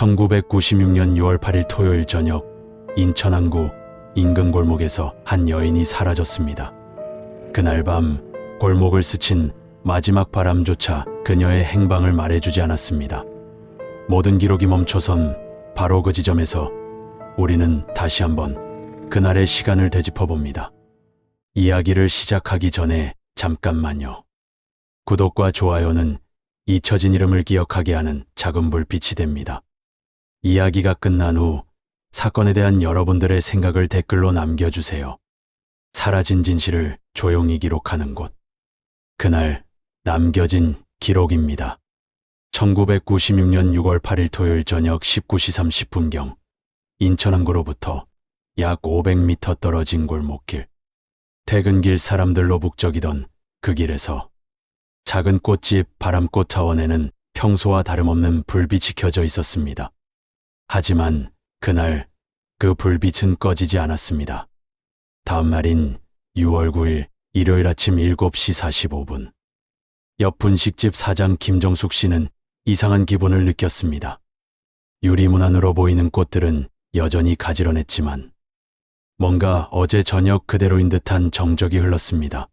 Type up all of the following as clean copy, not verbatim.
1996년 6월 8일 토요일 저녁 인천 항구 인근 골목에서 한 여인이 사라졌습니다. 그날 밤 골목을 스친 마지막 바람조차 그녀의 행방을 말해주지 않았습니다. 모든 기록이 멈춰선 바로 그 지점에서 우리는 다시 한번 그날의 시간을 되짚어 봅니다. 이야기를 시작하기 전에 잠깐만요. 구독과 좋아요는 잊혀진 이름을 기억하게 하는 작은 불빛이 됩니다. 이야기가 끝난 후 사건에 대한 여러분들의 생각을 댓글로 남겨주세요. 사라진 진실을 조용히 기록하는 곳. 그날 남겨진 기록입니다. 1996년 6월 8일 토요일 저녁 19시 30분경 인천 항구로부터 약 500m 떨어진 골목길. 퇴근길 사람들로 북적이던 그 길에서 작은 꽃집 바람꽃타원에는 평소와 다름없는 불빛이 켜져 있었습니다. 하지만 그날 그 불빛은 꺼지지 않았습니다. 다음 날인 6월 9일 일요일 아침 7시 45분. 옆 분식집 사장 김정숙 씨는 이상한 기분을 느꼈습니다. 유리문 안으로 보이는 꽃들은 여전히 가지런했지만 뭔가 어제 저녁 그대로인 듯한 정적이 흘렀습니다.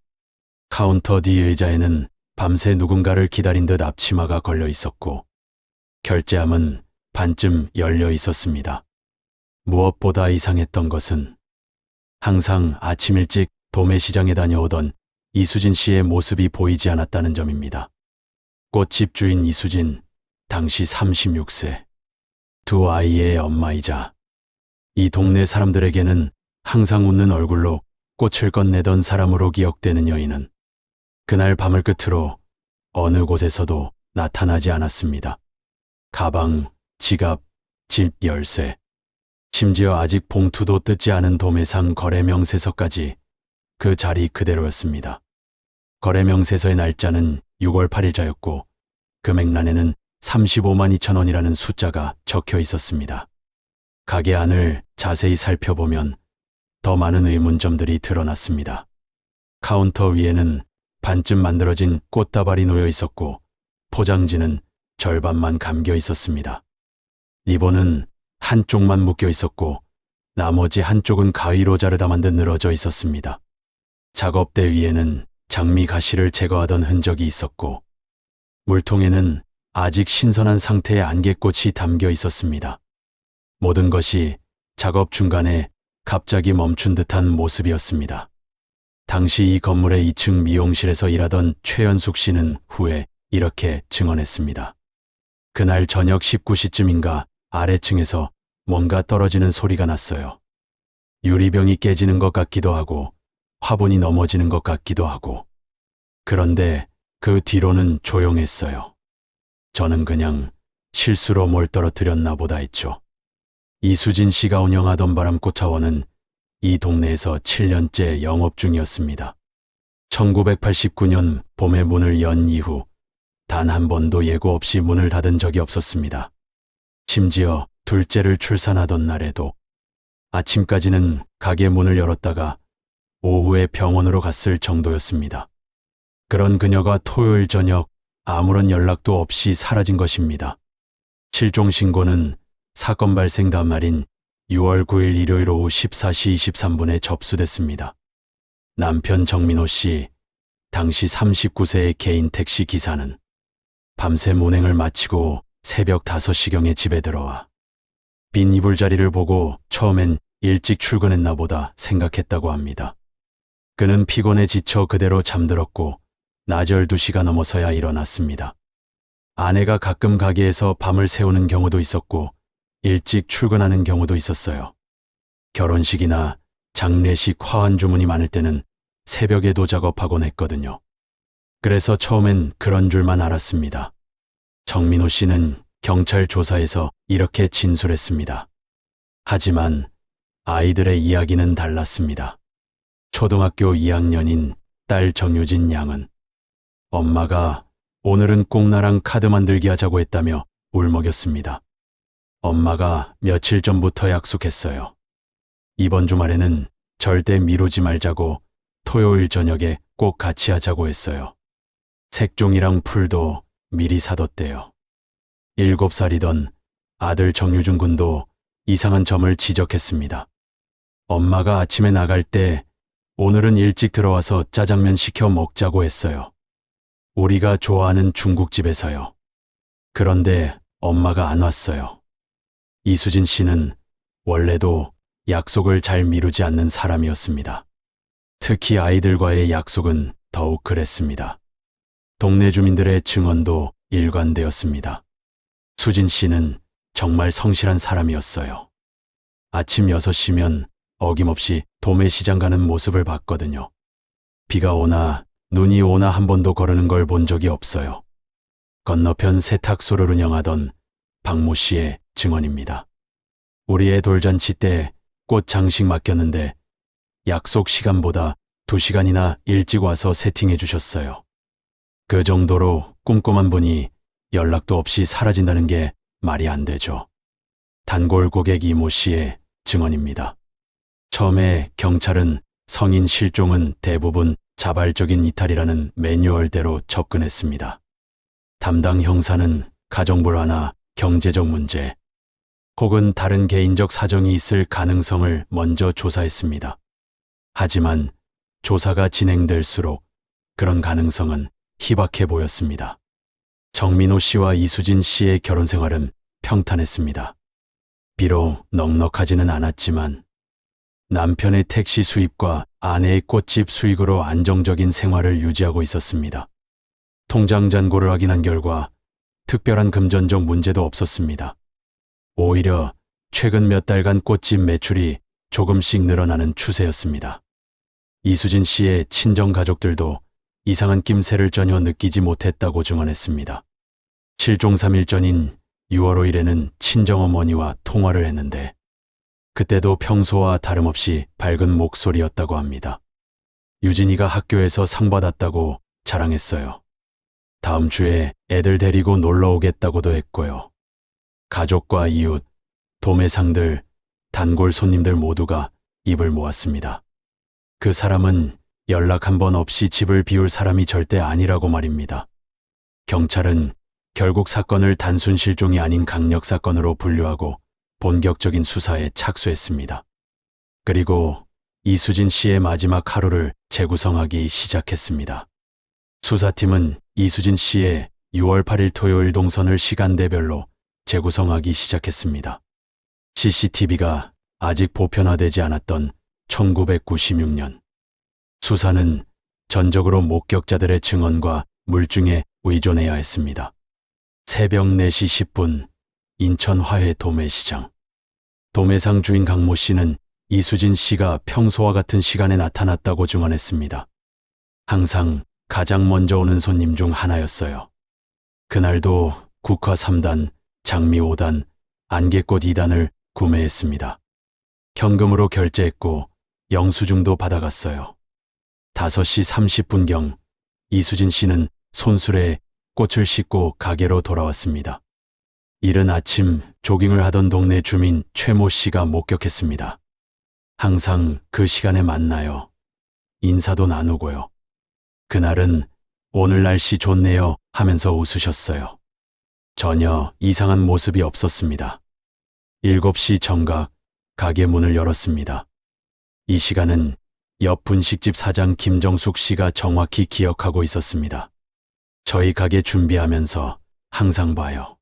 카운터 뒤 의자에는 밤새 누군가를 기다린 듯 앞치마가 걸려 있었고 결제함은 반쯤 열려 있었습니다. 무엇보다 이상했던 것은 항상 아침 일찍 도매시장에 다녀오던 이수진 씨의 모습이 보이지 않았다는 점입니다. 꽃집 주인 이수진, 당시 36세, 두 아이의 엄마이자 이 동네 사람들에게는 항상 웃는 얼굴로 꽃을 건네던 사람으로 기억되는 여인은 그날 밤을 끝으로 어느 곳에서도 나타나지 않았습니다. 가방, 지갑, 집 열쇠, 심지어 아직 봉투도 뜯지 않은 도매상 거래명세서까지 그 자리 그대로였습니다. 거래명세서의 날짜는 6월 8일자였고 금액란에는 35만 2천 원이라는 숫자가 적혀 있었습니다. 가게 안을 자세히 살펴보면 더 많은 의문점들이 드러났습니다. 카운터 위에는 반쯤 만들어진 꽃다발이 놓여 있었고 포장지는 절반만 감겨 있었습니다. 리본은 한쪽만 묶여 있었고 나머지 한쪽은 가위로 자르다 만든 늘어져 있었습니다. 작업대 위에는 장미 가시를 제거하던 흔적이 있었고 물통에는 아직 신선한 상태의 안개꽃이 담겨 있었습니다. 모든 것이 작업 중간에 갑자기 멈춘 듯한 모습이었습니다. 당시 이 건물의 2층 미용실에서 일하던 최연숙 씨는 후에 이렇게 증언했습니다. 그날 저녁 19시쯤인가 아래층에서 뭔가 떨어지는 소리가 났어요. 유리병이 깨지는 것 같기도 하고 화분이 넘어지는 것 같기도 하고 그런데 그 뒤로는 조용했어요. 저는 그냥 실수로 뭘 떨어뜨렸나 보다 했죠. 이수진 씨가 운영하던 바람꽃타원은 이 동네에서 7년째 영업 중이었습니다. 1989년 봄에 문을 연 이후 단 한 번도 예고 없이 문을 닫은 적이 없었습니다. 심지어 둘째를 출산하던 날에도 아침까지는 가게 문을 열었다가 오후에 병원으로 갔을 정도였습니다. 그런 그녀가 토요일 저녁 아무런 연락도 없이 사라진 것입니다. 실종 신고는 사건 발생 다음 날인 6월 9일 일요일 오후 14시 23분에 접수됐습니다. 남편 정민호 씨, 당시 39세의 개인 택시 기사는 밤새 운행을 마치고 새벽 5시경에 집에 들어와 빈 이불자리를 보고 처음엔 일찍 출근했나 보다 생각했다고 합니다. 그는 피곤해 지쳐 그대로 잠들었고 낮 12시가 넘어서야 일어났습니다. 아내가 가끔 가게에서 밤을 새우는 경우도 있었고 일찍 출근하는 경우도 있었어요. 결혼식이나 장례식 화환 주문이 많을 때는 새벽에도 작업하곤 했거든요. 그래서 처음엔 그런 줄만 알았습니다. 정민호 씨는 경찰 조사에서 이렇게 진술했습니다. 하지만 아이들의 이야기는 달랐습니다. 초등학교 2학년인 딸 정유진 양은 엄마가 오늘은 꼭 나랑 카드 만들기 하자고 했다며 울먹였습니다. 엄마가 며칠 전부터 약속했어요. 이번 주말에는 절대 미루지 말자고 토요일 저녁에 꼭 같이 하자고 했어요. 색종이랑 풀도 미리 사뒀대요. 7살이던 아들 정유준 군도 이상한 점을 지적했습니다. 엄마가 아침에 나갈 때 오늘은 일찍 들어와서 짜장면 시켜 먹자고 했어요. 우리가 좋아하는 중국집에서요. 그런데 엄마가 안 왔어요. 이수진 씨는 원래도 약속을 잘 미루지 않는 사람이었습니다. 특히 아이들과의 약속은 더욱 그랬습니다. 동네 주민들의 증언도 일관되었습니다. 수진 씨는 정말 성실한 사람이었어요. 아침 6시면 어김없이 도매시장 가는 모습을 봤거든요. 비가 오나 눈이 오나 한 번도 거르는 걸 본 적이 없어요. 건너편 세탁소를 운영하던 박모 씨의 증언입니다. 우리의 돌잔치 때 꽃 장식 맡겼는데 약속 시간보다 2시간이나 일찍 와서 세팅해 주셨어요. 그 정도로 꼼꼼한 분이 연락도 없이 사라진다는 게 말이 안 되죠. 단골 고객 이모 씨의 증언입니다. 처음에 경찰은 성인 실종은 대부분 자발적인 이탈이라는 매뉴얼대로 접근했습니다. 담당 형사는 가정불화나 경제적 문제, 혹은 다른 개인적 사정이 있을 가능성을 먼저 조사했습니다. 하지만 조사가 진행될수록 그런 가능성은 희박해 보였습니다. 정민호 씨와 이수진 씨의 결혼 생활은 평탄했습니다. 비록 넉넉하지는 않았지만 남편의 택시 수입과 아내의 꽃집 수익으로 안정적인 생활을 유지하고 있었습니다. 통장 잔고를 확인한 결과 특별한 금전적 문제도 없었습니다. 오히려 최근 몇 달간 꽃집 매출이 조금씩 늘어나는 추세였습니다. 이수진 씨의 친정 가족들도 이상한 낌새를 전혀 느끼지 못했다고 증언했습니다. 실종 3일 전인 6월 5일에는 친정어머니와 통화를 했는데 그때도 평소와 다름없이 밝은 목소리였다고 합니다. 유진이가 학교에서 상 받았다고 자랑했어요. 다음 주에 애들 데리고 놀러 오겠다고도 했고요. 가족과 이웃, 도매상들, 단골 손님들 모두가 입을 모았습니다. 그 사람은 연락 한 번 없이 집을 비울 사람이 절대 아니라고 말입니다. 경찰은 결국 사건을 단순 실종이 아닌 강력 사건으로 분류하고 본격적인 수사에 착수했습니다. 그리고 이수진 씨의 마지막 하루를 재구성하기 시작했습니다. 수사팀은 이수진 씨의 6월 8일 토요일 동선을 시간대별로 재구성하기 시작했습니다. CCTV가 아직 보편화되지 않았던 1996년. 수사는 전적으로 목격자들의 증언과 물증에 의존해야 했습니다. 새벽 4시 10분 인천 화훼 도매시장. 도매상 주인 강모 씨는 이수진 씨가 평소와 같은 시간에 나타났다고 증언했습니다. 항상 가장 먼저 오는 손님 중 하나였어요. 그날도 국화 3단, 장미 5단, 안개꽃 2단을 구매했습니다. 현금으로 결제했고 영수증도 받아갔어요. 5시 30분경 이수진 씨는 손수레에 꽃을 싣고 가게로 돌아왔습니다. 이른 아침 조깅을 하던 동네 주민 최모 씨가 목격했습니다. 항상 그 시간에 만나요. 인사도 나누고요. 그날은 오늘 날씨 좋네요 하면서 웃으셨어요. 전혀 이상한 모습이 없었습니다. 7시 정각 가게 문을 열었습니다. 이 시간은 옆 분식집 사장 김정숙 씨가 정확히 기억하고 있었습니다. 저희 가게 준비하면서 항상 봐요.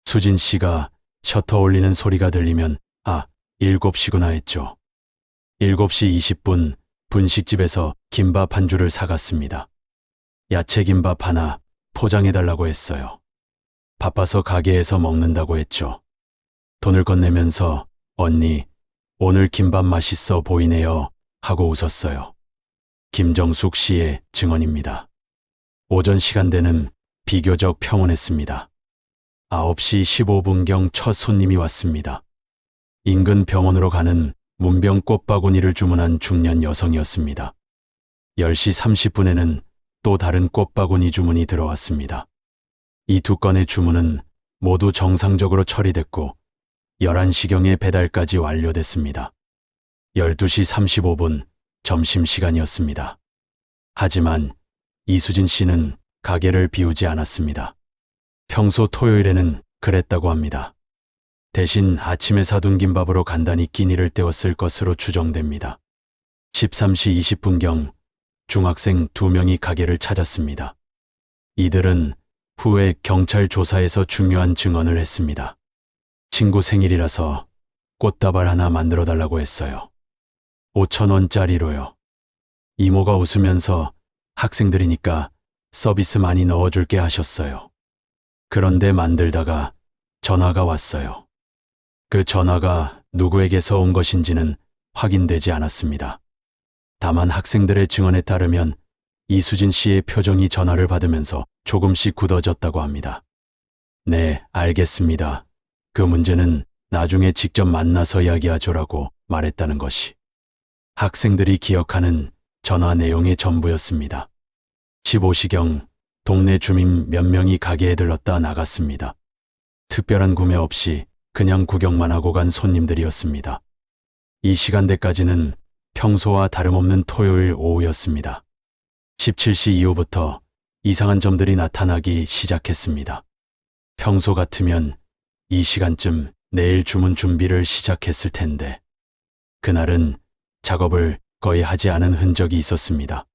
수진 씨가 셔터 올리는 소리가 들리면 7시구나 했죠. 7시 20분 분식집에서 김밥 한 줄을 사갔습니다. 야채김밥 하나 포장해달라고 했어요. 바빠서 가게에서 먹는다고 했죠. 돈을 건네면서 언니, 오늘 김밥 맛있어 보이네요 하고 웃었어요. 김정숙 씨의 증언입니다. 오전 시간대는 비교적 평온했습니다. 9시 15분경 첫 손님이 왔습니다. 인근 병원으로 가는 문병 꽃바구니를 주문한 중년 여성이었습니다. 10시 30분에는 또 다른 꽃바구니 주문이 들어왔습니다. 이 두 건의 주문은 모두 정상적으로 처리됐고 11시경에 배달까지 완료됐습니다. 12시 35분 점심시간이었습니다. 하지만 이수진 씨는 가게를 비우지 않았습니다. 평소 토요일에는 그랬다고 합니다. 대신 아침에 사둔 김밥으로 간단히 끼니를 때웠을 것으로 추정됩니다. 13시 20분경 중학생 2명이 가게를 찾았습니다. 이들은 후에 경찰 조사에서 중요한 증언을 했습니다. 친구 생일이라서 꽃다발 하나 만들어 달라고 했어요. 5,000원짜리로요. 이모가 웃으면서 학생들이니까 서비스 많이 넣어줄게 하셨어요. 그런데 만들다가 전화가 왔어요. 그 전화가 누구에게서 온 것인지는 확인되지 않았습니다. 다만 학생들의 증언에 따르면 이수진 씨의 표정이 전화를 받으면서 조금씩 굳어졌다고 합니다. 네, 알겠습니다. 그 문제는 나중에 직접 만나서 이야기하죠라고 말했다는 것이 학생들이 기억하는 전화 내용의 전부였습니다. 15시경 동네 주민 몇 명이 가게에 들렀다 나갔습니다. 특별한 구매 없이 그냥 구경만 하고 간 손님들이었습니다. 이 시간대까지는 평소와 다름없는 토요일 오후였습니다. 17시 이후부터 이상한 점들이 나타나기 시작했습니다. 평소 같으면 이 시간쯤 내일 주문 준비를 시작했을 텐데 그날은 작업을 거의 하지 않은 흔적이 있었습니다.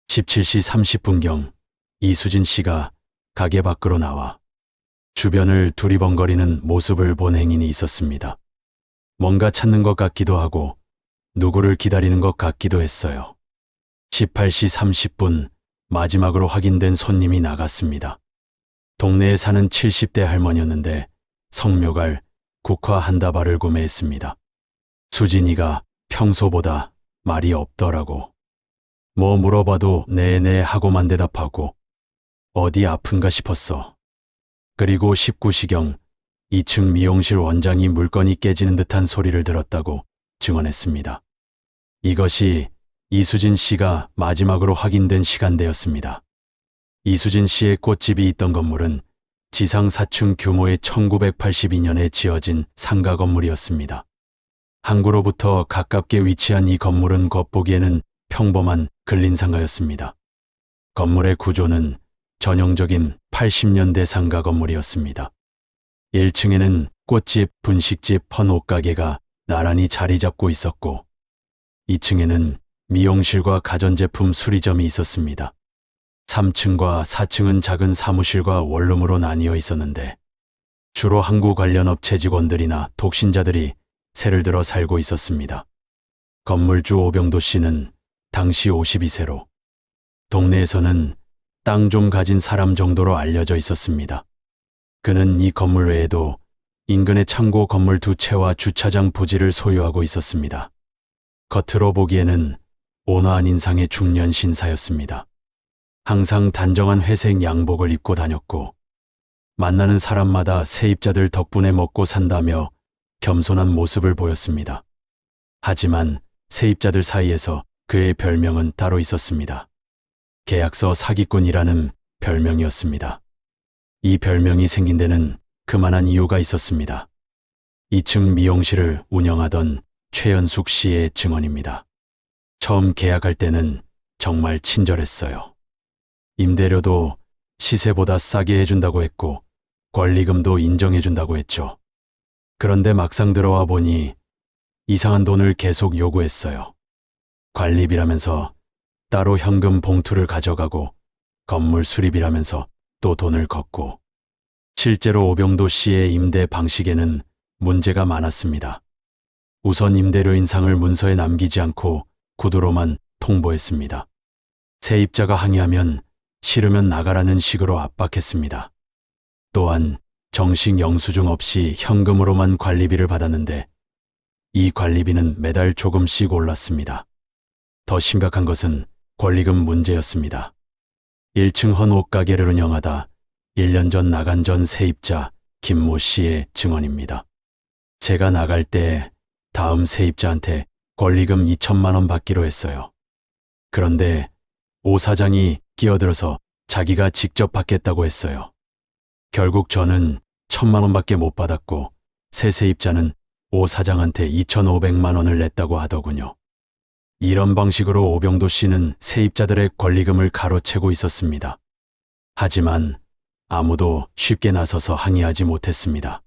17시 30분경 이수진 씨가 가게 밖으로 나와 주변을 두리번거리는 모습을 본 행인이 있었습니다. 뭔가 찾는 것 같기도 하고 누구를 기다리는 것 같기도 했어요. 18시 30분 마지막으로 확인된 손님이 나갔습니다. 동네에 사는 70대 할머니였는데 성묘갈 국화 한 다발을 구매했습니다. 수진이가 평소보다 말이 없더라고. 뭐 물어봐도 네네 하고만 대답하고 어디 아픈가 싶었어. 그리고 19시경 2층 미용실 원장이 물건이 깨지는 듯한 소리를 들었다고 증언했습니다. 이것이 이수진 씨가 마지막으로 확인된 시간대였습니다. 이수진 씨의 꽃집이 있던 건물은 지상 4층 규모의 1982년에 지어진 상가 건물이었습니다. 항구로부터 가깝게 위치한 이 건물은 겉보기에는 평범한 근린상가였습니다. 건물의 구조는 전형적인 80년대 상가 건물이었습니다. 1층에는 꽃집, 분식집, 펀 옷가게가 나란히 자리 잡고 있었고 2층에는 미용실과 가전제품 수리점이 있었습니다. 3층과 4층은 작은 사무실과 원룸으로 나뉘어 있었는데 주로 항구 관련 업체 직원들이나 독신자들이 새를 들어 살고 있었습니다. 건물주 오병도 씨는 당시 52세로 동네에서는 땅 좀 가진 사람 정도로 알려져 있었습니다. 그는 이 건물 외에도 인근의 창고 건물 2채와 주차장 부지를 소유하고 있었습니다. 겉으로 보기에는 온화한 인상의 중년 신사였습니다. 항상 단정한 회색 양복을 입고 다녔고 만나는 사람마다 세입자들 덕분에 먹고 산다며 겸손한 모습을 보였습니다. 하지만 세입자들 사이에서 그의 별명은 따로 있었습니다. 계약서 사기꾼이라는 별명이었습니다. 이 별명이 생긴 데는 그만한 이유가 있었습니다. 2층 미용실을 운영하던 최연숙 씨의 증언입니다. 처음 계약할 때는 정말 친절했어요. 임대료도 시세보다 싸게 해준다고 했고 권리금도 인정해준다고 했죠. 그런데 막상 들어와 보니 이상한 돈을 계속 요구했어요. 관리비라면서 따로 현금 봉투를 가져가고 건물 수리비라면서 또 돈을 걷고 실제로 오병도 씨의 임대 방식에는 문제가 많았습니다. 우선 임대료 인상을 문서에 남기지 않고 구두로만 통보했습니다. 세입자가 항의하면 싫으면 나가라는 식으로 압박했습니다. 또한 정식 영수증 없이 현금으로만 관리비를 받았는데 이 관리비는 매달 조금씩 올랐습니다. 더 심각한 것은 권리금 문제였습니다. 1층 헌 옷가게를 운영하다 1년 전 나간 전 세입자 김모 씨의 증언입니다. 제가 나갈 때 다음 세입자한테 권리금 2천만 원 받기로 했어요. 그런데 오 사장이 끼어들어서 자기가 직접 받겠다고 했어요. 결국 저는 1,000만 원밖에 못 받았고 새 세입자는 오 사장한테 2,500만 원을 냈다고 하더군요. 이런 방식으로 오병도 씨는 세입자들의 권리금을 가로채고 있었습니다. 하지만 아무도 쉽게 나서서 항의하지 못했습니다.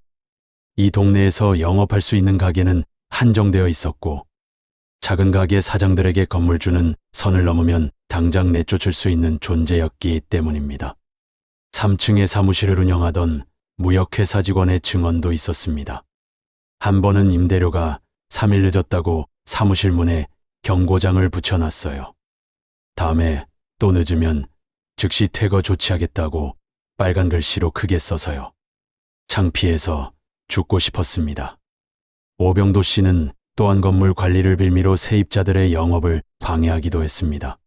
이 동네에서 영업할 수 있는 가게는 한정되어 있었고 작은 가게 사장들에게 건물주는 선을 넘으면 당장 내쫓을 수 있는 존재였기 때문입니다. 3층에 사무실을 운영하던 무역회사 직원의 증언도 있었습니다. 한 번은 임대료가 3일 늦었다고 사무실 문에 경고장을 붙여놨어요. 다음에 또 늦으면 즉시 퇴거 조치하겠다고 빨간 글씨로 크게 써서요. 창피해서 죽고 싶었습니다. 오병도 씨는 또한 건물 관리를 빌미로 세입자들의 영업을 방해하기도 했습니다.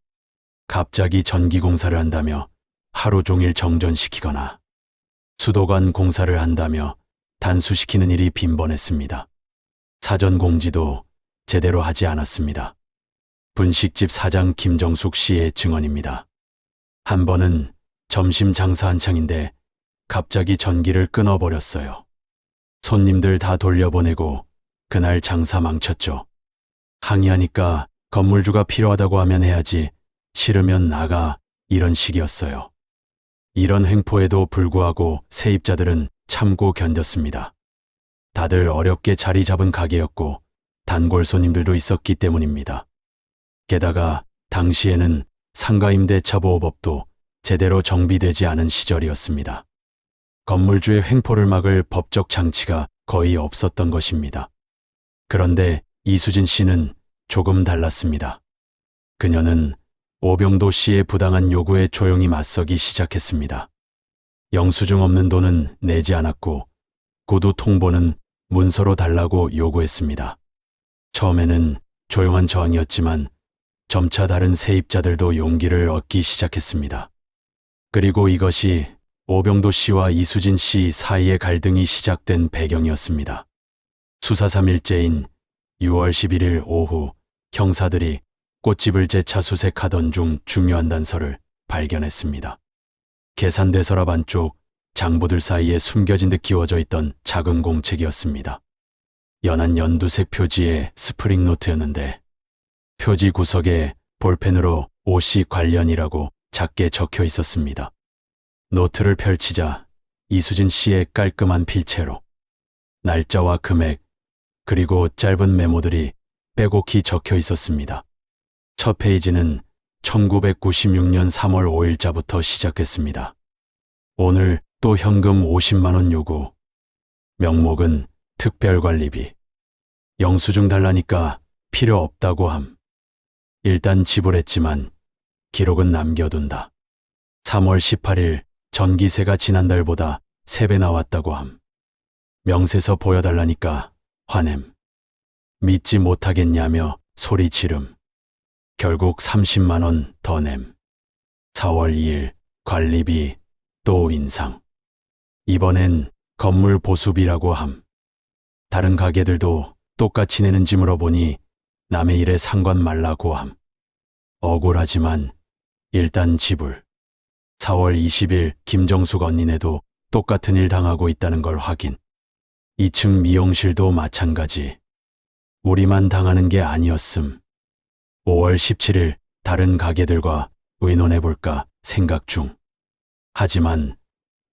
갑자기 전기 공사를 한다며 하루 종일 정전시키거나 수도관 공사를 한다며 단수시키는 일이 빈번했습니다. 사전 공지도 제대로 하지 않았습니다. 분식집 사장 김정숙 씨의 증언입니다. 한 번은 점심 장사 한창인데 갑자기 전기를 끊어버렸어요. 손님들 다 돌려보내고 그날 장사 망쳤죠. 항의하니까 건물주가 필요하다고 하면 해야지, 싫으면 나가, 이런 식이었어요. 이런 횡포에도 불구하고 세입자들은 참고 견뎠습니다. 다들 어렵게 자리 잡은 가게였고 단골 손님들도 있었기 때문입니다. 게다가 당시에는 상가임대차 보호법도 제대로 정비되지 않은 시절이었습니다. 건물주의 횡포를 막을 법적 장치가 거의 없었던 것입니다. 그런데 이수진 씨는 조금 달랐습니다. 그녀는 오병도 씨의 부당한 요구에 조용히 맞서기 시작했습니다. 영수증 없는 돈은 내지 않았고 구두 통보는 문서로 달라고 요구했습니다. 처음에는 조용한 저항이었지만 점차 다른 세입자들도 용기를 얻기 시작했습니다. 그리고 이것이 오병도 씨와 이수진 씨 사이의 갈등이 시작된 배경이었습니다. 수사 3일째인 6월 11일 오후 형사들이 꽃집을 재차 수색하던 중 중요한 단서를 발견했습니다. 계산대 서랍 안쪽 장부들 사이에 숨겨진 듯 기워져 있던 작은 공책이었습니다. 연한 연두색 표지의 스프링 노트였는데 표지 구석에 볼펜으로 오씨 관련이라고 작게 적혀 있었습니다. 노트를 펼치자 이수진 씨의 깔끔한 필체로 날짜와 금액 그리고 짧은 메모들이 빼곡히 적혀 있었습니다. 첫 페이지는 1996년 3월 5일자부터 시작했습니다. 오늘 또 현금 50만 원 요구. 명목은 특별관리비. 영수증 달라니까 필요 없다고 함. 일단 지불했지만 기록은 남겨둔다. 3월 18일 전기세가 지난달보다 3배 나왔다고 함. 명세서 보여달라니까 화냄. 믿지 못하겠냐며 소리 지름. 결국 30만 원 더 냄. 4월 2일 관리비 또 인상. 이번엔 건물 보수비라고 함. 다른 가게들도 똑같이 내는지 물어보니 남의 일에 상관 말라고 함. 억울하지만 일단 지불. 4월 20일 김정숙 언니네도 똑같은 일 당하고 있다는 걸 확인. 2층 미용실도 마찬가지. 우리만 당하는 게 아니었음. 5월 17일 다른 가게들과 의논해볼까 생각 중. 하지만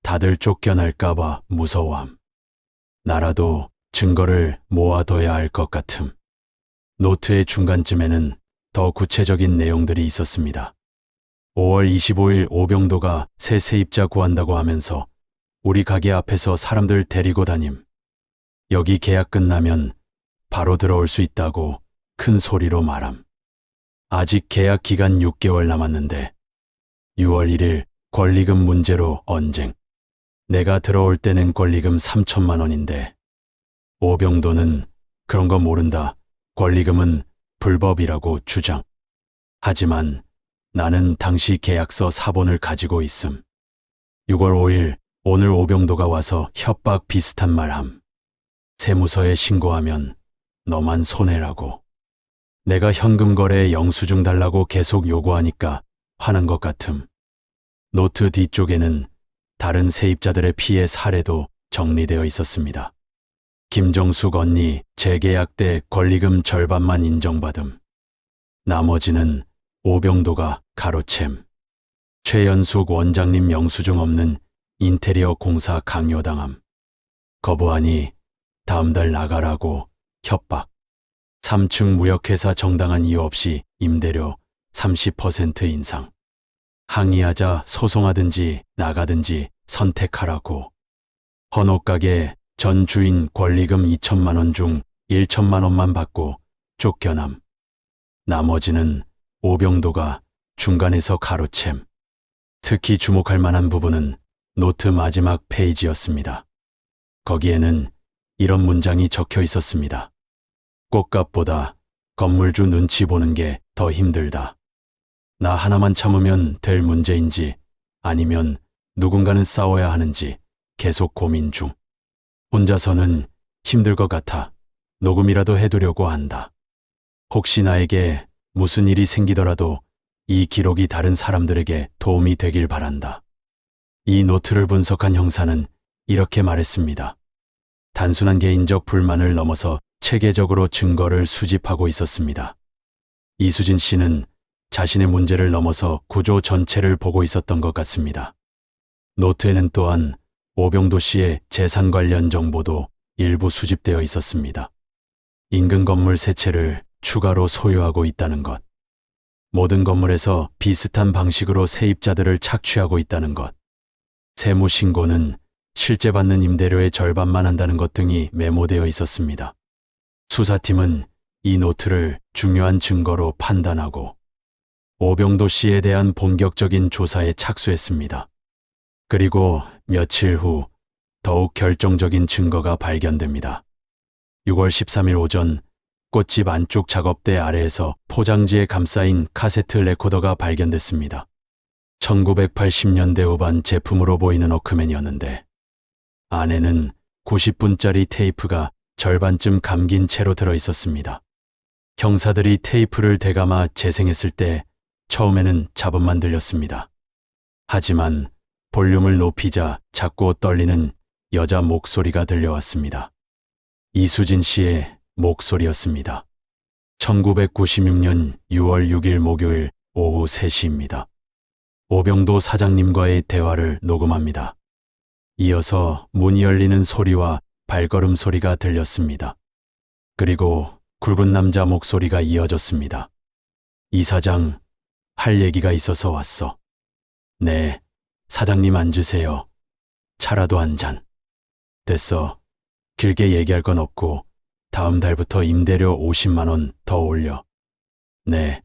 다들 쫓겨날까봐 무서워함. 나라도 증거를 모아둬야 할 것 같음. 노트의 중간쯤에는 더 구체적인 내용들이 있었습니다. 5월 25일 오병도가 새 세입자 구한다고 하면서 우리 가게 앞에서 사람들 데리고 다님. 여기 계약 끝나면 바로 들어올 수 있다고 큰 소리로 말함. 아직 계약 기간 6개월 남았는데 6월 1일 권리금 문제로 언쟁. 내가 들어올 때는 권리금 3천만 원인데 오병도는 그런 거 모른다. 권리금은 불법이라고 주장. 하지만 나는 당시 계약서 사본을 가지고 있음. 6월 5일 오늘 오병도가 와서 협박 비슷한 말함. 세무서에 신고하면 너만 손해라고. 내가 현금 거래에 영수증 달라고 계속 요구하니까 화난 것 같음. 노트 뒤쪽에는 다른 세입자들의 피해 사례도 정리되어 있었습니다. 김정숙 언니 재계약 때 권리금 절반만 인정받음. 나머지는 오병도가 가로챔. 최연숙 원장님 영수증 없는 인테리어 공사 강요당함. 거부하니 다음 달 나가라고 협박. 3층 무역회사 정당한 이유 없이 임대료 30% 인상. 항의하자 소송하든지 나가든지 선택하라고. 헌옷가게 전 주인 권리금 2천만 원 중 1천만 원만 받고 쫓겨남. 나머지는 오병도가 중간에서 가로챔. 특히 주목할 만한 부분은 노트 마지막 페이지였습니다. 거기에는 이런 문장이 적혀 있었습니다. 꽃값보다 건물주 눈치 보는 게 더 힘들다. 나 하나만 참으면 될 문제인지 아니면 누군가는 싸워야 하는지 계속 고민 중. 혼자서는 힘들 것 같아 녹음이라도 해두려고 한다. 혹시 나에게 무슨 일이 생기더라도 이 기록이 다른 사람들에게 도움이 되길 바란다. 이 노트를 분석한 형사는 이렇게 말했습니다. 단순한 개인적 불만을 넘어서 체계적으로 증거를 수집하고 있었습니다. 이수진 씨는 자신의 문제를 넘어서 구조 전체를 보고 있었던 것 같습니다. 노트에는 또한 오병도 씨의 재산 관련 정보도 일부 수집되어 있었습니다. 인근 건물 세 채를 추가로 소유하고 있다는 것. 모든 건물에서 비슷한 방식으로 세입자들을 착취하고 있다는 것. 세무 신고는 실제 받는 임대료의 절반만 한다는 것 등이 메모되어 있었습니다. 수사팀은 이 노트를 중요한 증거로 판단하고 오병도 씨에 대한 본격적인 조사에 착수했습니다. 그리고 며칠 후 더욱 결정적인 증거가 발견됩니다. 6월 13일 오전 꽃집 안쪽 작업대 아래에서 포장지에 감싸인 카세트 레코더가 발견됐습니다. 1980년대 후반 제품으로 보이는 워크맨이었는데 안에는 90분짜리 테이프가 절반쯤 감긴 채로 들어 있었습니다. 형사들이 테이프를 되감아 재생했을 때 처음에는 잡음만 들렸습니다. 하지만 볼륨을 높이자 작고 떨리는 여자 목소리가 들려왔습니다. 이수진 씨의 목소리였습니다. 1996년 6월 6일 목요일 오후 3시입니다. 오병도 사장님과의 대화를 녹음합니다. 이어서 문이 열리는 소리와 발걸음 소리가 들렸습니다. 그리고 굵은 남자 목소리가 이어졌습니다. 이 사장, 할 얘기가 있어서 왔어. 네, 사장님 앉으세요. 차라도 한 잔. 됐어. 길게 얘기할 건 없고 다음 달부터 임대료 50만 원 더 올려. 네,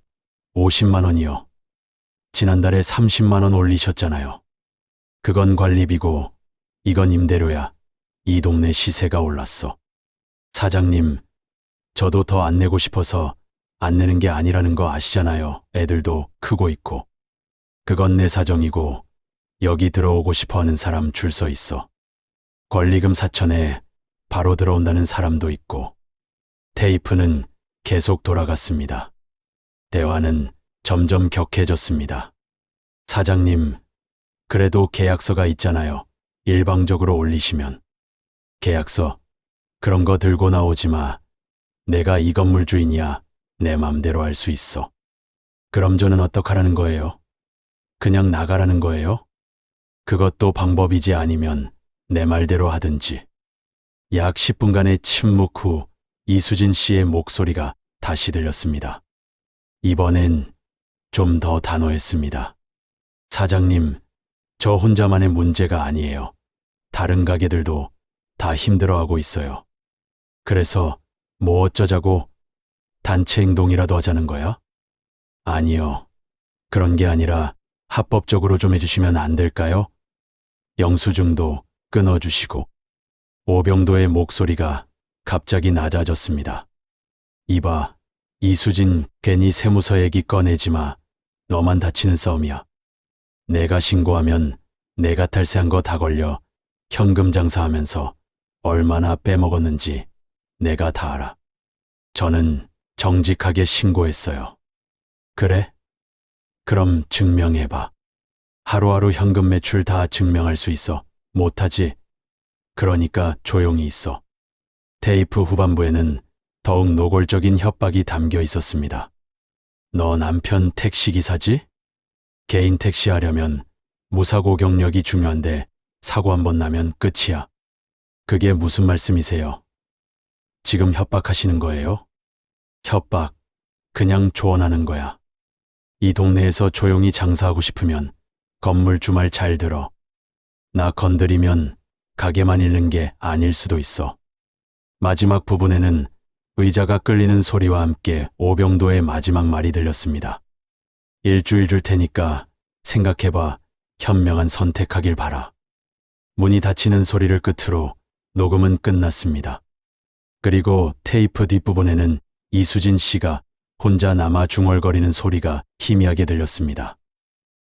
50만 원이요. 지난달에 30만 원 올리셨잖아요. 그건 관리비고 이건 임대료야. 이 동네 시세가 올랐어. 사장님, 저도 더 안 내고 싶어서 안 내는 게 아니라는 거 아시잖아요. 애들도 크고 있고. 그건 내 사정이고 여기 들어오고 싶어 하는 사람 줄 서 있어. 권리금 4천에 바로 들어온다는 사람도 있고. 테이프는 계속 돌아갔습니다. 대화는 점점 격해졌습니다. 사장님, 그래도 계약서가 있잖아요. 일방적으로 올리시면. 계약서, 그런 거 들고 나오지 마. 내가 이 건물 주인이야. 내 맘대로 할 수 있어. 그럼 저는 어떡하라는 거예요? 그냥 나가라는 거예요? 그것도 방법이지 아니면 내 말대로 하든지. 약 10분간의 침묵 후 이수진 씨의 목소리가 다시 들렸습니다. 이번엔 좀 더 단호했습니다. 사장님, 저 혼자만의 문제가 아니에요. 다른 가게들도 다 힘들어하고 있어요. 그래서 뭐 어쩌자고 단체 행동이라도 하자는 거야? 아니요. 그런 게 아니라 합법적으로 좀 해주시면 안 될까요? 영수증도 끊어주시고. 오병도의 목소리가 갑자기 낮아졌습니다. 이봐, 이수진, 괜히 세무서 얘기 꺼내지 마. 너만 다치는 싸움이야. 내가 신고하면 내가 탈세한 거 다 걸려. 현금 장사하면서 얼마나 빼먹었는지 내가 다 알아. 저는 정직하게 신고했어요. 그래? 그럼 증명해봐. 하루하루 현금 매출 다 증명할 수 있어. 못하지? 그러니까 조용히 있어. 테이프 후반부에는 더욱 노골적인 협박이 담겨 있었습니다. 너 남편 택시기사지? 개인 택시 하려면 무사고 경력이 중요한데 사고 한 번 나면 끝이야. 그게 무슨 말씀이세요? 지금 협박하시는 거예요? 협박, 그냥 조언하는 거야. 이 동네에서 조용히 장사하고 싶으면 건물 주말 잘 들어. 나 건드리면 가게만 잃는 게 아닐 수도 있어. 마지막 부분에는 의자가 끌리는 소리와 함께 오병도의 마지막 말이 들렸습니다. 일주일 줄 테니까 생각해봐. 현명한 선택하길 바라. 문이 닫히는 소리를 끝으로 녹음은 끝났습니다. 그리고 테이프 뒷부분에는 이수진 씨가 혼자 남아 중얼거리는 소리가 희미하게 들렸습니다.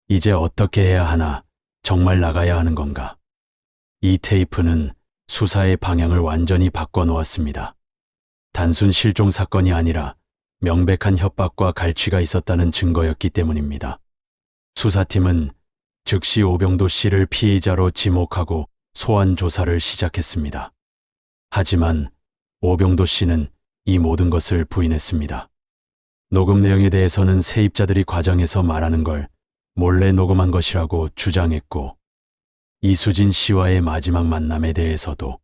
이제 어떻게 해야 하나? 정말 나가야 하는 건가? 이 테이프는 수사의 방향을 완전히 바꿔놓았습니다. 단순 실종 사건이 아니라 명백한 협박과 갈취가 있었다는 증거였기 때문입니다. 수사팀은 즉시 오병도 씨를 피의자로 지목하고 소환 조사를 시작했습니다. 하지만 오병도 씨는 이 모든 것을 부인했습니다. 녹음 내용에 대해서는 세입자들이 과정에서 말하는 걸 몰래 녹음한 것이라고 주장했고, 이수진 씨와의 마지막 만남에 대해서도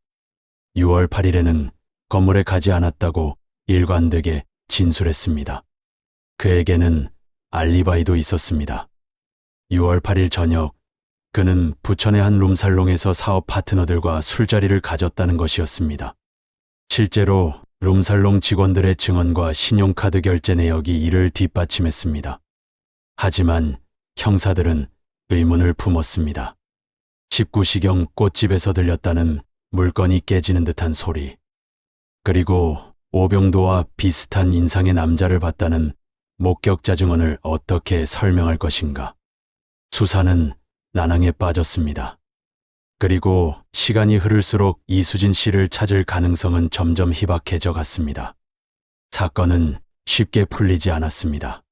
6월 8일에는 건물에 가지 않았다고 일관되게 진술했습니다. 그에게는 알리바이도 있었습니다. 6월 8일 저녁, 그는 부천의 한 룸살롱에서 사업 파트너들과 술자리를 가졌다는 것이었습니다. 실제로 룸살롱 직원들의 증언과 신용카드 결제 내역이 이를 뒷받침했습니다. 하지만 형사들은 의문을 품었습니다. 19시경 꽃집에서 들렸다는 물건이 깨지는 듯한 소리, 그리고 오병도와 비슷한 인상의 남자를 봤다는 목격자 증언을 어떻게 설명할 것인가? 수사는 난항에 빠졌습니다. 그리고 시간이 흐를수록 이수진 씨를 찾을 가능성은 점점 희박해져 갔습니다. 사건은 쉽게 풀리지 않았습니다.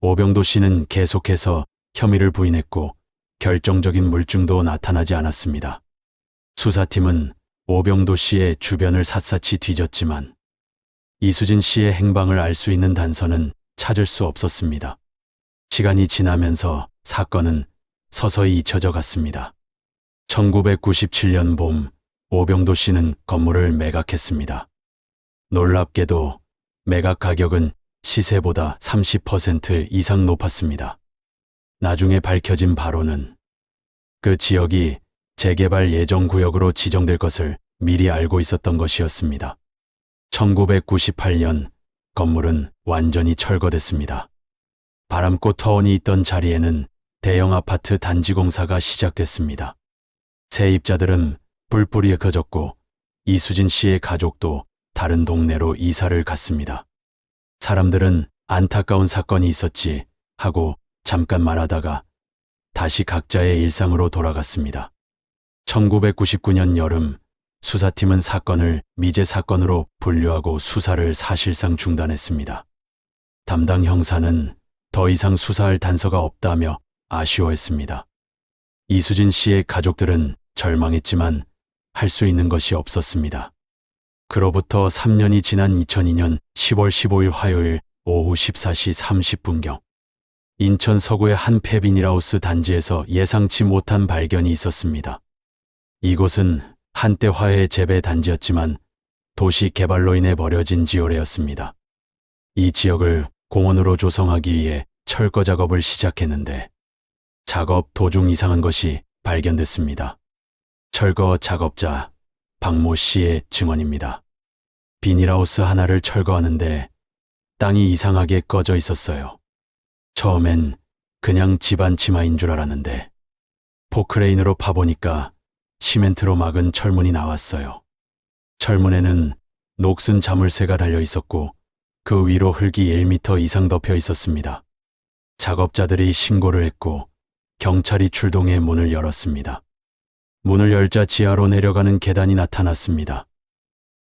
오병도 씨는 계속해서 혐의를 부인했고 결정적인 물증도 나타나지 않았습니다. 수사팀은 오병도 씨의 주변을 샅샅이 뒤졌지만 이수진 씨의 행방을 알 수 있는 단서는 찾을 수 없었습니다. 시간이 지나면서 사건은 서서히 잊혀져 갔습니다. 1997년 봄, 오병도 씨는 건물을 매각했습니다. 놀랍게도 매각 가격은 시세보다 30% 이상 높았습니다. 나중에 밝혀진 바로는 그 지역이 재개발 예정 구역으로 지정될 것을 미리 알고 있었던 것이었습니다. 1998년 건물은 완전히 철거됐습니다. 바람꽃 터원이 있던 자리에는 대형 아파트 단지 공사가 시작됐습니다. 세입자들은 뿔뿔이 흩어졌고 이수진 씨의 가족도 다른 동네로 이사를 갔습니다. 사람들은 안타까운 사건이 있었지 하고 잠깐 말하다가 다시 각자의 일상으로 돌아갔습니다. 1999년 여름, 수사팀은 사건을 미제 사건으로 분류하고 수사를 사실상 중단했습니다. 담당 형사는 더 이상 수사할 단서가 없다며 아쉬워했습니다. 이수진 씨의 가족들은 절망했지만 할 수 있는 것이 없었습니다. 그로부터 3년이 지난 2002년 10월 15일 화요일 오후 14시 30분경 인천 서구의 한 폐비닐하우스 단지에서 예상치 못한 발견이 있었습니다. 이곳은 한때 화훼 재배 단지였지만 도시 개발로 인해 버려진 지오래였습니다. 이 지역을 공원으로 조성하기 위해 철거 작업을 시작했는데 작업 도중 이상한 것이 발견됐습니다. 철거 작업자 박모 씨의 증언입니다. 비닐하우스 하나를 철거하는데 땅이 이상하게 꺼져 있었어요. 처음엔 그냥 집안 치마인 줄 알았는데 포크레인으로 파보니까 시멘트로 막은 철문이 나왔어요. 철문에는 녹슨 자물쇠가 달려 있었고 그 위로 흙이 1m 이상 덮여 있었습니다. 작업자들이 신고를 했고 경찰이 출동해 문을 열었습니다. 문을 열자 지하로 내려가는 계단이 나타났습니다.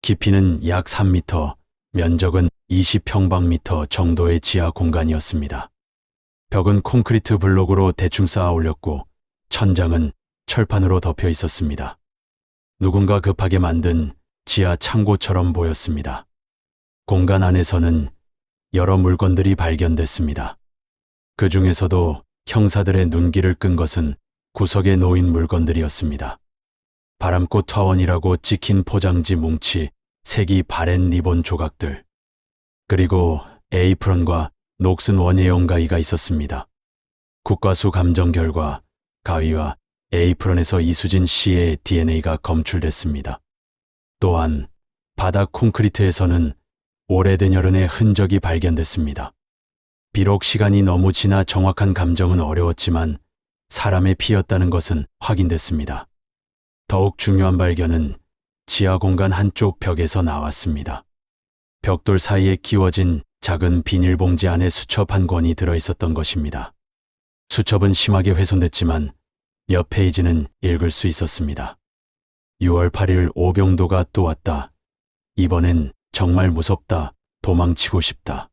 깊이는 약 3m, 면적은 20평방미터 정도의 지하 공간이었습니다. 벽은 콘크리트 블록으로 대충 쌓아 올렸고 천장은 철판으로 덮여 있었습니다. 누군가 급하게 만든 지하 창고처럼 보였습니다. 공간 안에서는 여러 물건들이 발견됐습니다. 그 중에서도 형사들의 눈길을 끈 것은 구석에 놓인 물건들이었습니다. 바람꽃 화원이라고 찍힌 포장지 뭉치 색이 바랜 리본 조각들, 그리고 에이프런과 녹슨 원예용 가위가 있었습니다. 국과수 감정 결과 가위와 에이프런에서 이수진 씨의 DNA가 검출됐습니다. 또한 바닥 콘크리트에서는 오래된 혈흔의 흔적이 발견됐습니다. 비록 시간이 너무 지나 정확한 감정은 어려웠지만 사람의 피였다는 것은 확인됐습니다. 더욱 중요한 발견은 지하 공간 한쪽 벽에서 나왔습니다. 벽돌 사이에 끼워진 작은 비닐봉지 안에 수첩 한 권이 들어있었던 것입니다. 수첩은 심하게 훼손됐지만 몇 페이지는 읽을 수 있었습니다. 6월 8일 오병도가 또 왔다. 이번엔 정말 무섭다. 도망치고 싶다.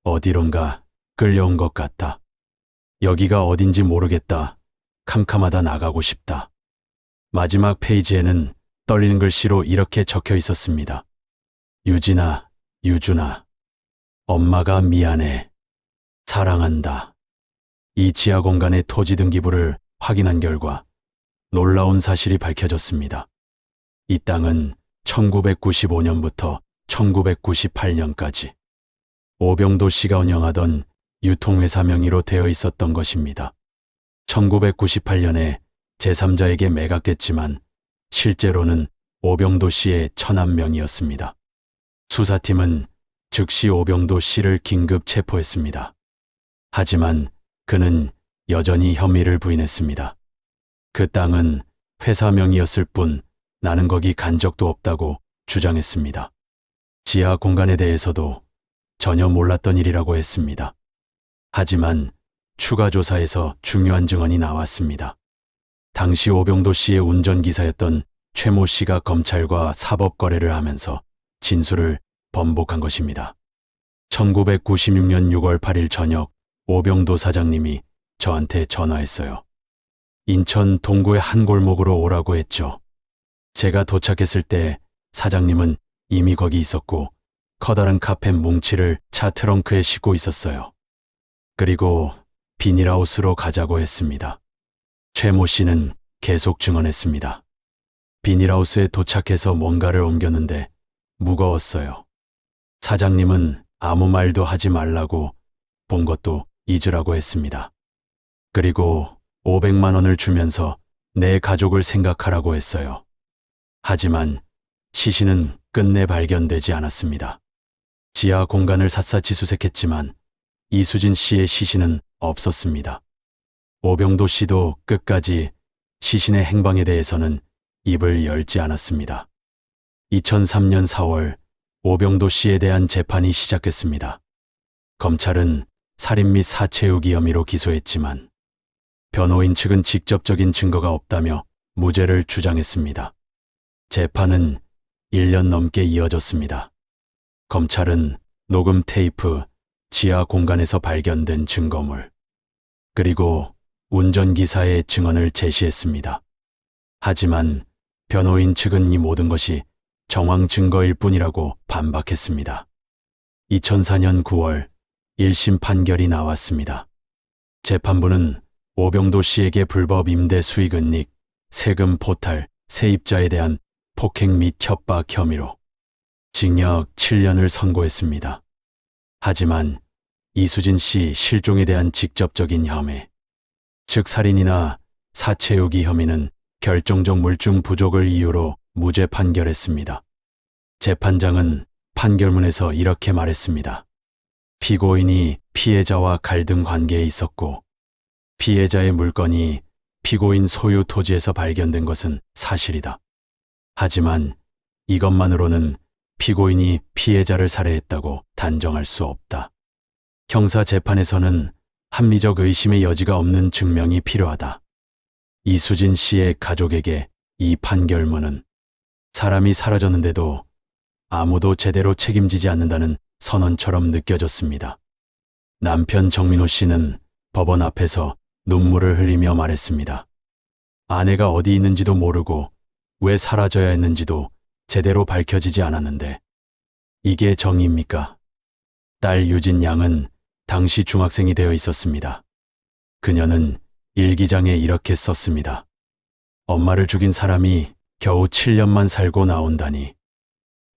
어디론가 끌려온 것 같다. 여기가 어딘지 모르겠다. 캄캄하다. 나가고 싶다. 마지막 페이지에는 떨리는 글씨로 이렇게 적혀 있었습니다. 유진아, 유준아. 엄마가 미안해. 사랑한다. 이 지하 공간의 토지 등기부를 확인한 결과 놀라운 사실이 밝혀졌습니다. 이 땅은 1995년부터 1998년까지 오병도 씨가 운영하던 유통회사 명의로 되어 있었던 것입니다. 1998년에 제3자에게 매각됐지만 실제로는 오병도 씨의 천한 명의였습니다. 수사팀은 즉시 오병도 씨를 긴급 체포했습니다. 하지만 그는 여전히 혐의를 부인했습니다. 그 땅은 회사 명의였을 뿐 나는 거기 간 적도 없다고 주장했습니다. 지하 공간에 대해서도 전혀 몰랐던 일이라고 했습니다. 하지만 추가 조사에서 중요한 증언이 나왔습니다. 당시 오병도 씨의 운전기사였던 최모 씨가 검찰과 사법 거래를 하면서 진술을 번복한 것입니다. 1996년 6월 8일 저녁 오병도 사장님이 저한테 전화했어요. 인천 동구의 한 골목으로 오라고 했죠. 제가 도착했을 때 사장님은 이미 거기 있었고 커다란 카펫 뭉치를 차 트렁크에 싣고 있었어요. 그리고 비닐하우스로 가자고 했습니다. 최모 씨는 계속 증언했습니다. 비닐하우스에 도착해서 뭔가를 옮겼는데 무거웠어요. 사장님은 아무 말도 하지 말라고, 본 것도 잊으라고 했습니다. 그리고 500만 원을 주면서 내 가족을 생각하라고 했어요. 하지만 시신은 끝내 발견되지 않았습니다. 지하 공간을 샅샅이 수색했지만 이수진 씨의 시신은 없었습니다. 오병도 씨도 끝까지 시신의 행방에 대해서는 입을 열지 않았습니다. 2003년 4월 오병도 씨에 대한 재판이 시작했습니다. 검찰은 살인 및 사체유기 혐의로 기소했지만 변호인 측은 직접적인 증거가 없다며 무죄를 주장했습니다. 재판은 1년 넘게 이어졌습니다. 검찰은 녹음 테이프, 지하 공간에서 발견된 증거물, 그리고 운전기사의 증언을 제시했습니다. 하지만 변호인 측은 이 모든 것이 정황 증거일 뿐이라고 반박했습니다. 2004년 9월 1심 판결이 나왔습니다. 재판부는 오병도 씨에게 불법 임대 수익은닉, 세금 포탈, 세입자에 대한 폭행 및 협박 혐의로 징역 7년을 선고했습니다. 하지만 이수진 씨 실종에 대한 직접적인 혐의, 즉 살인이나 사체유기 혐의는 결정적 물증 부족을 이유로 무죄 판결했습니다. 재판장은 판결문에서 이렇게 말했습니다. 피고인이 피해자와 갈등 관계에 있었고 피해자의 물건이 피고인 소유 토지에서 발견된 것은 사실이다. 하지만 이것만으로는 피고인이 피해자를 살해했다고 단정할 수 없다. 형사 재판에서는 합리적 의심의 여지가 없는 증명이 필요하다. 이수진 씨의 가족에게 이 판결문은 사람이 사라졌는데도 아무도 제대로 책임지지 않는다는 선언처럼 느껴졌습니다. 남편 정민호 씨는 법원 앞에서 눈물을 흘리며 말했습니다. 아내가 어디 있는지도 모르고 왜 사라져야 했는지도 제대로 밝혀지지 않았는데 이게 정의입니까? 딸 유진 양은 당시 중학생이 되어 있었습니다. 그녀는 일기장에 이렇게 썼습니다. 엄마를 죽인 사람이 겨우 7년만 살고 나온다니.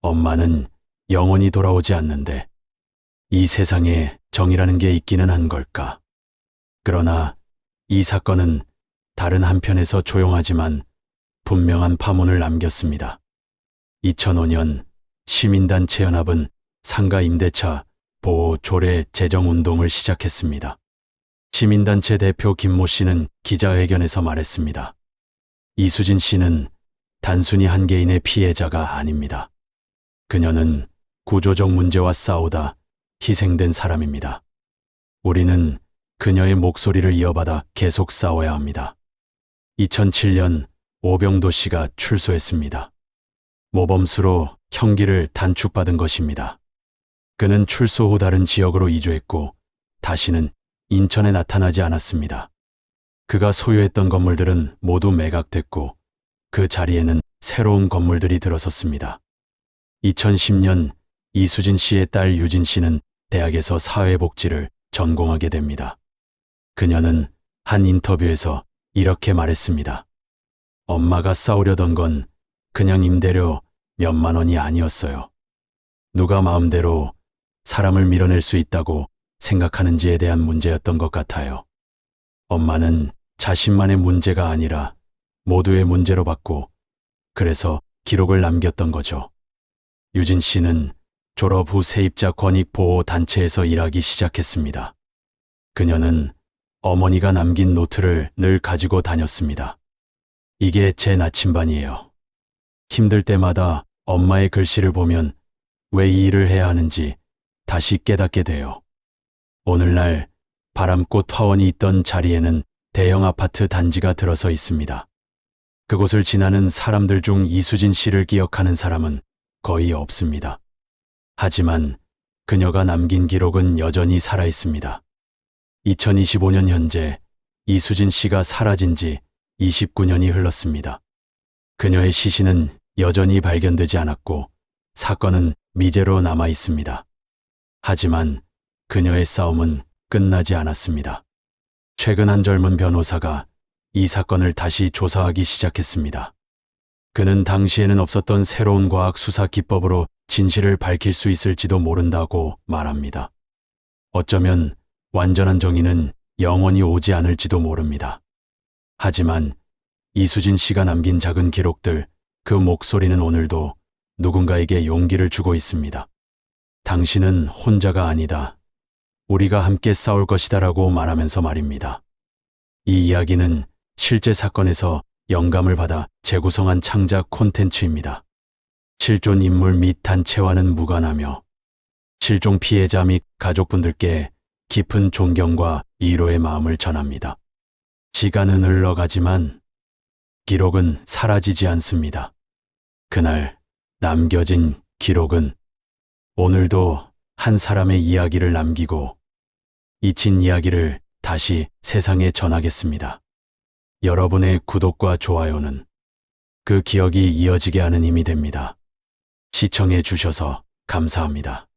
엄마는 영원히 돌아오지 않는데 이 세상에 정이라는 게 있기는 한 걸까? 그러나 이 사건은 다른 한편에서 조용하지만 분명한 파문을 남겼습니다. 2005년 시민단체 연합은 상가 임대차 보호 조례 제정 운동을 시작했습니다. 시민단체 대표 김모 씨는 기자회견에서 말했습니다. 이수진 씨는 단순히 한 개인의 피해자가 아닙니다. 그녀는 구조적 문제와 싸우다 희생된 사람입니다. 우리는 그녀의 목소리를 이어받아 계속 싸워야 합니다. 2007년 오병도 씨가 출소했습니다. 모범수로 형기를 단축받은 것입니다. 그는 출소 후 다른 지역으로 이주했고 다시는 인천에 나타나지 않았습니다. 그가 소유했던 건물들은 모두 매각됐고 그 자리에는 새로운 건물들이 들어섰습니다. 2010년 이수진 씨의 딸 유진 씨는 대학에서 사회복지를 전공하게 됩니다. 그녀는 한 인터뷰에서 이렇게 말했습니다. 엄마가 싸우려던 건 그냥 임대료 몇만 원이 아니었어요. 누가 마음대로 사람을 밀어낼 수 있다고 생각하는지에 대한 문제였던 것 같아요. 엄마는 자신만의 문제가 아니라 모두의 문제로 봤고 그래서 기록을 남겼던 거죠. 유진 씨는 졸업 후 세입자 권익 보호 단체에서 일하기 시작했습니다. 그녀는 어머니가 남긴 노트를 늘 가지고 다녔습니다. 이게 제 나침반이에요. 힘들 때마다 엄마의 글씨를 보면 왜 이 일을 해야 하는지 다시 깨닫게 돼요. 오늘날 바람꽃 화원이 있던 자리에는 대형 아파트 단지가 들어서 있습니다. 그곳을 지나는 사람들 중 이수진 씨를 기억하는 사람은 거의 없습니다. 하지만 그녀가 남긴 기록은 여전히 살아있습니다. 2025년 현재 이수진 씨가 사라진 지 29년이 흘렀습니다. 그녀의 시신은 여전히 발견되지 않았고 사건은 미제로 남아 있습니다. 하지만 그녀의 싸움은 끝나지 않았습니다. 최근 한 젊은 변호사가 이 사건을 다시 조사하기 시작했습니다. 그는 당시에는 없었던 새로운 과학 수사 기법으로 진실을 밝힐 수 있을지도 모른다고 말합니다. 어쩌면 완전한 정의는 영원히 오지 않을지도 모릅니다. 하지만 이수진 씨가 남긴 작은 기록들, 그 목소리는 오늘도 누군가에게 용기를 주고 있습니다. 당신은 혼자가 아니다. 우리가 함께 싸울 것이다라고 말하면서 말입니다. 이 이야기는 실제 사건에서 영감을 받아 재구성한 창작 콘텐츠입니다. 실존 인물 및 단체와는 무관하며 실종 피해자 및 가족분들께 깊은 존경과 위로의 마음을 전합니다. 시간은 흘러가지만 기록은 사라지지 않습니다. 그날 남겨진 기록은 오늘도 한 사람의 이야기를 남기고 잊힌 이야기를 다시 세상에 전하겠습니다. 여러분의 구독과 좋아요는 그 기억이 이어지게 하는 힘이 됩니다. 시청해 주셔서 감사합니다.